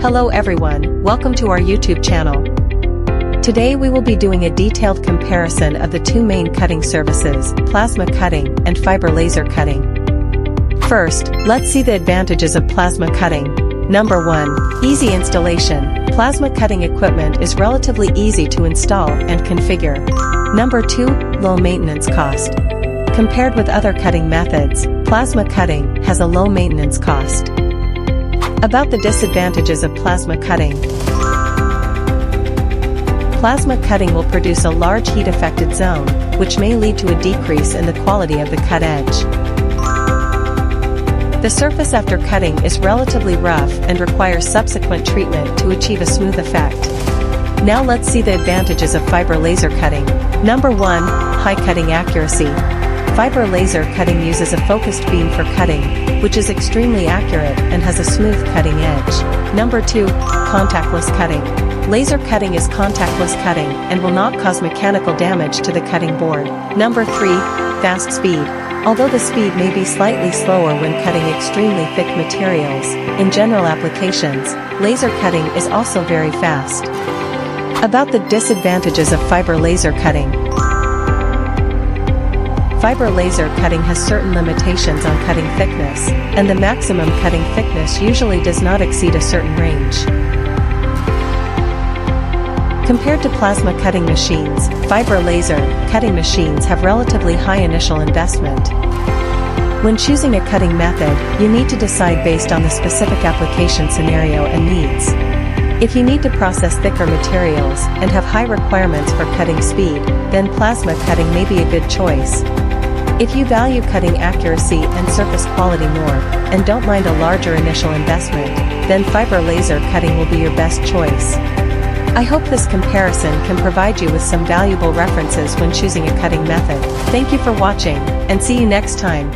Hello everyone, welcome to our YouTube channel. Today we will be doing a detailed comparison of the two main cutting services, plasma cutting and fiber laser cutting. First, let's see the advantages of plasma cutting. Number 1. Easy installation. Plasma cutting equipment is relatively easy to install and configure. Number 2. Low maintenance cost. Compared with other cutting methods, plasma cutting has a low maintenance cost. About the disadvantages of plasma cutting. Plasma cutting will produce a large heat-affected zone, which may lead to a decrease in the quality of the cut edge. The surface after cutting is relatively rough and requires subsequent treatment to achieve a smooth effect. Now let's see the advantages of fiber laser cutting. Number 1. High cutting accuracy. Fiber laser cutting uses a focused beam for cutting, which is extremely accurate and has a smooth cutting edge. Number 2. Contactless cutting. Laser cutting is contactless cutting and will not cause mechanical damage to the cutting board. Number 3. Fast speed. Although the speed may be slightly slower when cutting extremely thick materials, in general applications, laser cutting is also very fast. About the disadvantages of fiber laser cutting. Fiber laser cutting has certain limitations on cutting thickness, and the maximum cutting thickness usually does not exceed a certain range. Compared to plasma cutting machines, fiber laser cutting machines have relatively high initial investment. When choosing a cutting method, you need to decide based on the specific application scenario and needs. If you need to process thicker materials and have high requirements for cutting speed, then plasma cutting may be a good choice. If you value cutting accuracy and surface quality more, and don't mind a larger initial investment, then fiber laser cutting will be your best choice. I hope this comparison can provide you with some valuable references when choosing a cutting method. Thank you for watching, and see you next time.